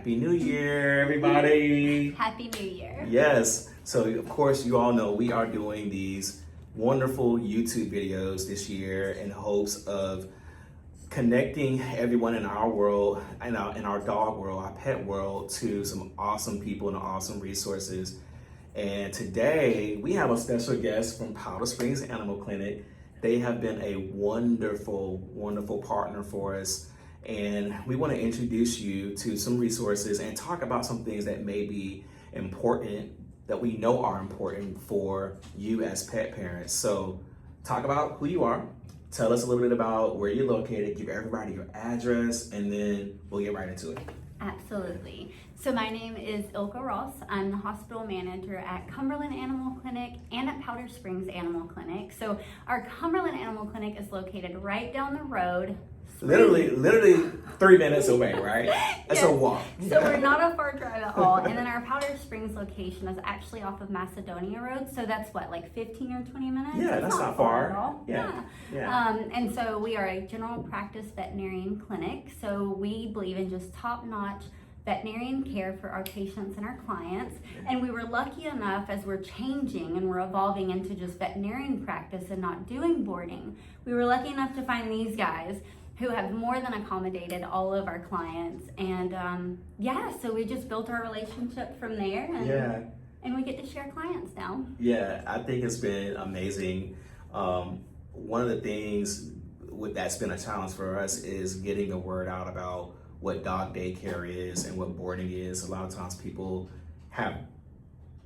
Happy New Year, everybody. Happy New Year. Yes. So, of course, you all know we are doing these wonderful YouTube videos this year in hopes of connecting everyone in our world, in our dog world, our pet world, to some awesome people and awesome resources. And today we have a special guest from Powder Springs Animal Clinic. They have been a wonderful, wonderful partner for us. And we want to introduce you to some resources and talk about some things that may be important, that we know are important for you as pet parents. So talk about who you are, tell us a little bit about where you're located, give everybody your address, and then we'll get right into it. Absolutely. So my name is Ilka Ross. I'm the hospital manager at Cumberland Animal Clinic and at Powder Springs Animal Clinic. So our Cumberland Animal Clinic is located right down the road. Literally 3 minutes away, right? That's Yes. a walk. So we're not a far drive at all. And then our Powder Springs location is actually off of Macedonia Road. So that's what, like 15 or 20 minutes? Yeah, It's that's not far at all. Yeah. And so we are a general practice veterinarian clinic. So we believe in just top-notch veterinarian care for our patients and our clients. And we were lucky enough, as we're changing and we're evolving into just veterinarian practice and not doing boarding, we were lucky enough to find these guys who have more than accommodated all of our clients. And so we just built our relationship from there. And we get to share clients now. Yeah, I think it's been amazing. One of the things that's been a challenge for us is getting the word out about what dog daycare is and what boarding is. A lot of times people have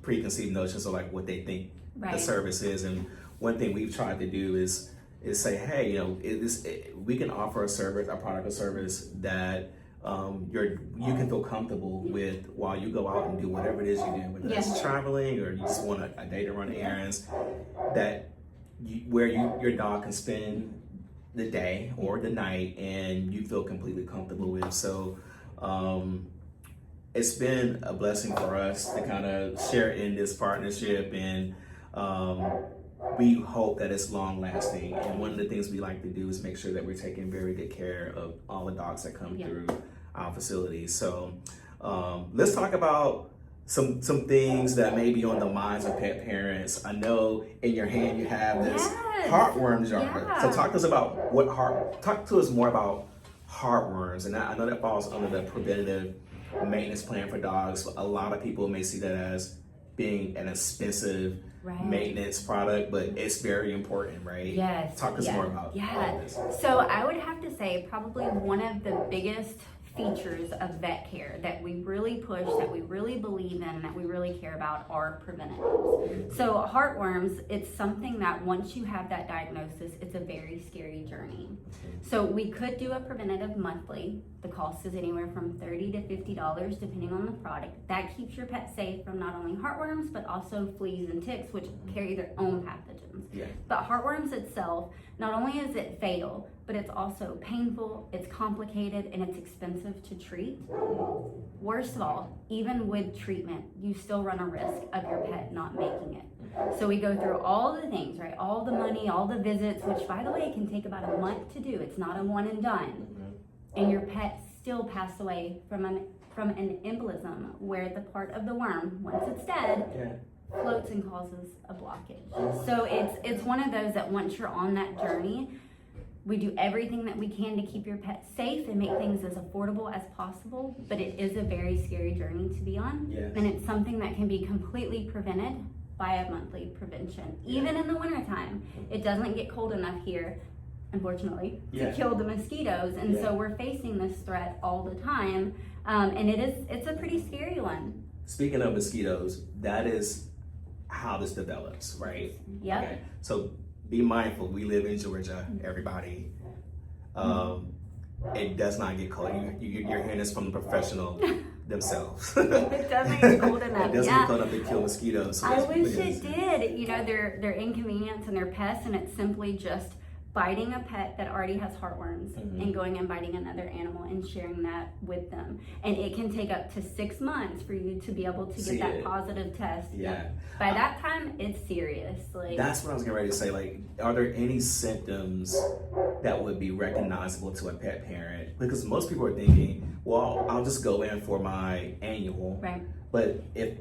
preconceived notions of like what they think the service is. And one thing we've tried to do is say, hey, we can offer a service, a product or service that you can feel comfortable with while you go out and do whatever it is you do, whether it's traveling or you just want a day to run errands, where your dog can spend the day or the night and you feel completely comfortable with. So it's been a blessing for us to kind of share in this partnership, and we hope that it's long lasting. And one of the things we like to do is make sure that we're taking very good care of all the dogs that come through our facilities. So let's talk about some things that may be on the minds of pet parents. I know in your hand you have this heartworm jar. So talk to us more about heartworms. And I know that falls under the preventative maintenance plan for dogs. A lot of people may see that as being an expensive maintenance product, but it's very important, right? Yes. Talk to us more about all this. So I would have to say probably one of the biggest features of vet care that we really push, that we really believe in, and that we really care about are preventatives. So heartworms, it's something that once you have that diagnosis, it's a very scary journey. So we could do a preventative monthly. The cost is anywhere from $30 to $50 depending on the product. That keeps your pet safe from not only heartworms but also fleas and ticks, which carry their own pathogens. But heartworms itself, not only is it fatal, but it's also painful, it's complicated, and it's expensive to treat. Worst of all, even with treatment, you still run a risk of your pet not making it. So we go through all the things, right? All the money, all the visits, which by the way, can take about a month to do. It's not a one and done. And your pet still passed away from an embolism, where the part of the worm, once it's dead, floats and causes a blockage. So it's one of those that once you're on that journey, we do everything that we can to keep your pet safe and make things as affordable as possible, but it is a very scary journey to be on. And it's something that can be completely prevented by a monthly prevention. Even in the wintertime, it doesn't get cold enough here, unfortunately, to kill the mosquitoes. And so we're facing this threat all the time. And it's a pretty scary one. Speaking of mosquitoes, that is how this develops, right? Okay. So be mindful. We live in Georgia, everybody. It does not get cold. You're hearing this from the professional themselves. It doesn't get cold enough. It doesn't get cold enough to kill mosquitoes. So I wish it did. They're inconvenience and they're pests, and it's simply just biting a pet that already has heartworms and going and biting another animal and sharing that with them. And it can take up to 6 months for you to be able to get that positive test. By that time, it's serious. That's what I was getting ready to say. Are there any symptoms that would be recognizable to a pet parent? Because most people are thinking, well, I'll just go in for my annual. Right. But if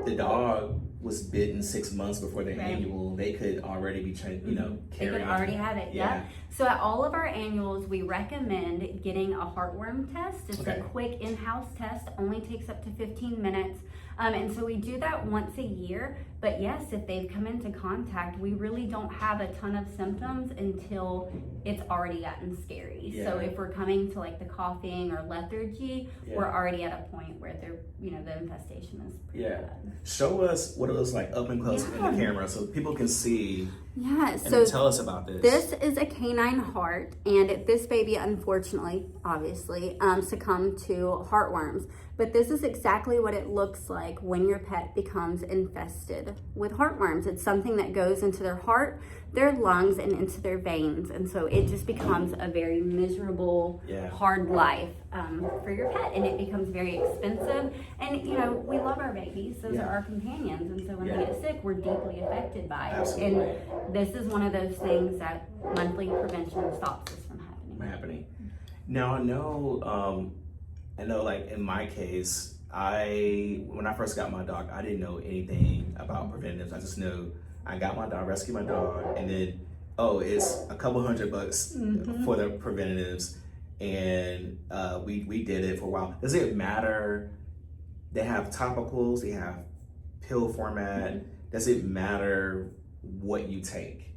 the dog was bitten 6 months before their Right. annual, they could already be trained, you know, They carrying. could already have it, yeah. So at all of our annuals, we recommend getting a heartworm test. It's Okay. a quick in-house test, only takes up to 15 minutes. And so we do that once a year. But yes, if they've come into contact, we really don't have a ton of symptoms until it's already gotten scary. Yeah. So if we're coming to like the coughing or lethargy, Yeah. we're already at a point where they're, you know, the infestation is pretty Yeah. bad. Show us what it looks like up and close in Yeah. the camera so people can see Yeah, and so tell us about this. this is a canine heart, and this baby, unfortunately, obviously, succumbed to heartworms. But this is exactly what it looks like when your pet becomes infested with heartworms. It's something that goes into their heart, their lungs, and into their veins. And so it just becomes a very miserable, hard life for your pet. And it becomes very expensive. And, you know, we love our babies. Those are our companions. And so when they get sick, we're deeply affected by it. Absolutely. And this is one of those things that monthly prevention stops us from happening. Now I know like in my case, when I first got my dog, I didn't know anything about preventatives. I just knew I got my dog, rescued my dog, and then it's a couple $100 for the preventatives, and we did it for a while. Does it matter? They have topicals, they have pill format. Does it matter what you take?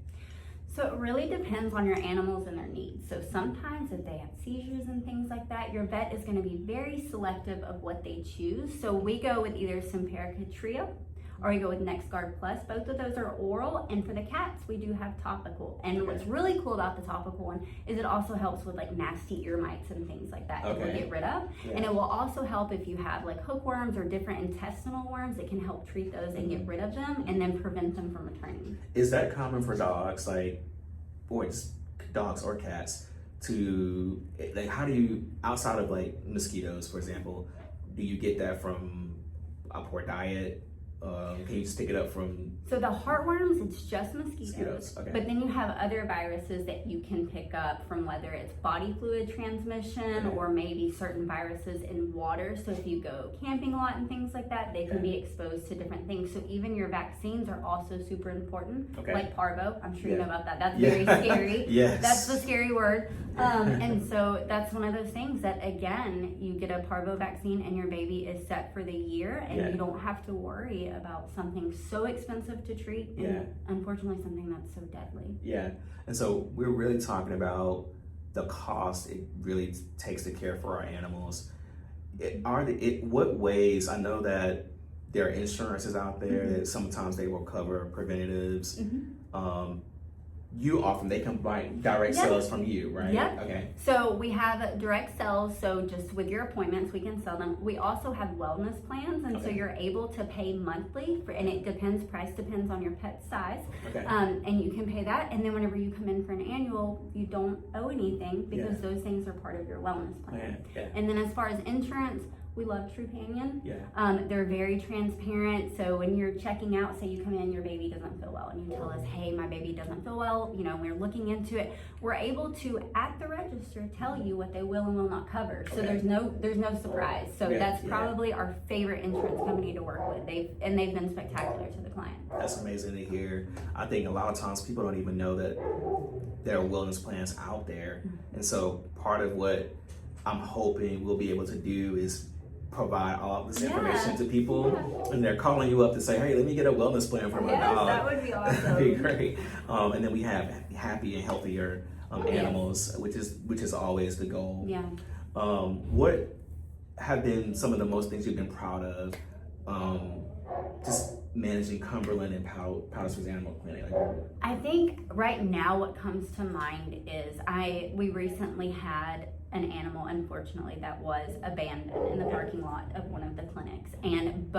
So it really depends on your animals and their needs. So sometimes if they have seizures and things like that, your vet is going to be very selective of what they choose. So we go with either Simparica Trio or we go with NexGard Plus. Both of those are oral, and for the cats, we do have topical. And what's really cool about the topical one is it also helps with like nasty ear mites and things like that to get rid of. And it will also help if you have like hookworms or different intestinal worms. It can help treat those and get rid of them and then prevent them from returning. Is that common for dogs, dogs or cats, to like, how do you, outside of like mosquitoes, for example, do you get that from a poor diet? Can you just pick it up from? So the heartworms, it's just mosquitoes. Okay. But then you have other viruses that you can pick up from, whether it's body fluid transmission or maybe certain viruses in water. So if you go camping a lot and things like that, they can be exposed to different things. So even your vaccines are also super important, like parvo. I'm sure you know about that. That's very scary. Yes. That's the scary word. And so that's one of those things that, again, you get a parvo vaccine and your baby is set for the year, and you don't have to worry about something so expensive to treat and unfortunately something that's so deadly. Yeah. And so we're really talking about the cost it really takes to care for our animals. What ways, I know that there are insurances out there that sometimes they will cover preventatives. They can buy direct sales from you, right? Yep. Okay. So we have direct sales, so just with your appointments, we can sell them. We also have wellness plans, and so you're able to pay monthly, and it depends, price depends on your pet's size. And you can pay that, and then whenever you come in for an annual, you don't owe anything because those things are part of your wellness plan. And then as far as insurance, we love Trupanion. They're very transparent. So when you're checking out, say you come in, your baby doesn't feel well, and you tell us, hey, my baby doesn't feel well, you know, we're looking into it. We're able to, at the register, tell you what they will and will not cover. So there's no surprise. So that's probably our favorite insurance company to work with. They've been spectacular to the client. That's amazing to hear. I think a lot of times people don't even know that there are wellness plans out there. And so part of what I'm hoping we'll be able to do is provide all of this information to people, and they're calling you up to say, hey, let me get a wellness plan for my dog. That would be awesome. That'd be great. And then we have happy and healthier animals, which is always the goal. What have been some of the most things you've been proud of just managing Cumberland and Paw Talk's Animal Clinic? I think right now what comes to mind is we recently had an animal, unfortunately, that was abandoned in the parking lot of one of the clinics. And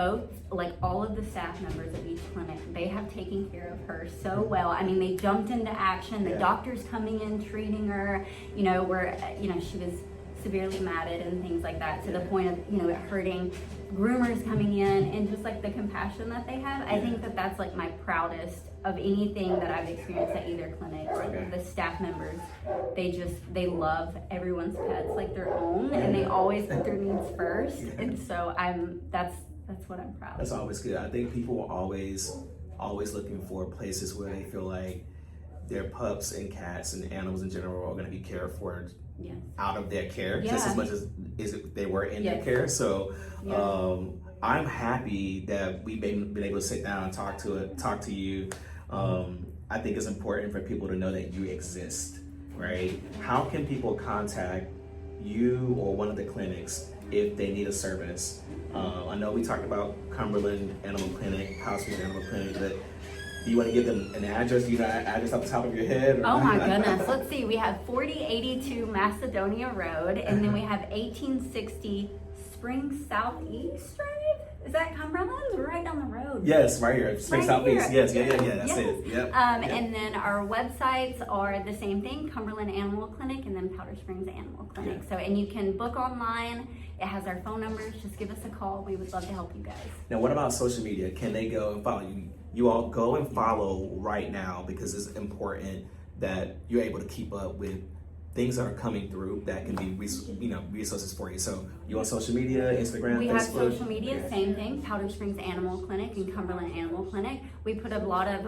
all of the staff members of each clinic, they have taken care of her so well. I mean, they jumped into action. The doctor's coming in, treating her, she was severely matted and things like that, to the point of, you know, it hurting, groomers coming in, and just like the compassion that they have. I think that that's like my proudest of anything that I've experienced at either clinic. Like the staff members, they love everyone's pets like their own, and they always put their needs first. And so that's what I'm proud of. That's always good. I think people are always looking for places where they feel like their pups and cats and animals in general are going to be cared for out of their care, just as much as if they were in their care. So I'm happy that we've been able to sit down and talk to you. I think it's important for people to know that you exist, right? How can people contact you or one of the clinics if they need a service? I know we talked about Cumberland Animal Clinic, Household Animal Clinic, but do you want to give them an address? Do you know an address off the top of your head? Oh my goodness. Let's see. We have 4082 Macedonia Road, and then we have 1860 Spring Southeast Drive. Is that Cumberland? We're right down the road. Yes, right here. Spring right Southeast. Here. Yes, that's it. Yep. And then our websites are the same thing, Cumberland Animal Clinic and then Powder Springs Animal Clinic. So, and you can book online. It has our phone numbers. Just give us a call. We would love to help you guys. Now, what about social media? Can they go and follow you? You all go and follow right now, because it's important that you're able to keep up with things that are coming through that can be resources for you. So you on social media, Instagram, we Facebook? have social media, same thing, Powder Springs Animal Clinic and Cumberland Animal Clinic. We put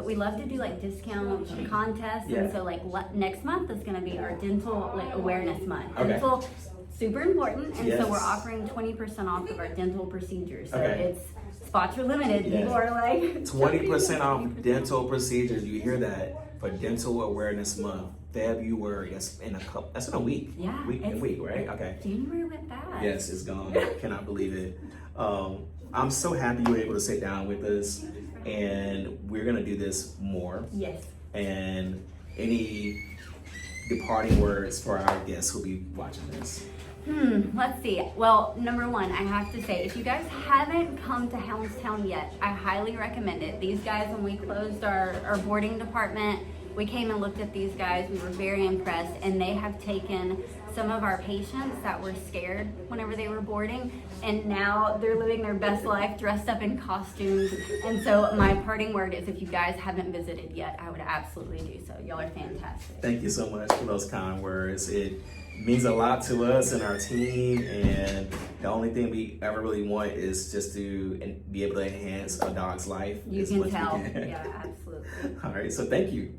we love to do like discount contests, and so like next month is going to be our dental awareness month. Dental, super important, and so we're offering 20% off of our dental procedures. So it's spots are limited. People are like 20% off dental procedures. You hear that? For Dental Awareness Month, February. That's in a week. Yeah, week, right? Okay. January went fast. Yes, it's gone. Cannot believe it. I'm so happy you were able to sit down with us, and we're gonna do this more. Yes. And any departing words for our guests who'll be watching this? Let's see. Well, number one, I have to say, if you guys haven't come to Houndstown yet, I highly recommend it. These guys, when we closed our boarding department, we came and looked at these guys. We were very impressed, and they have taken some of our patients that were scared whenever they were boarding, and now they're living their best life dressed up in costumes. And so my parting word is, if you guys haven't visited yet, I would absolutely do so. Y'all are fantastic. Thank you so much for those kind words. It means a lot to us and our team, and the only thing we ever really want is just to be able to enhance a dog's life. You can tell. Yeah, absolutely. All right, so thank you.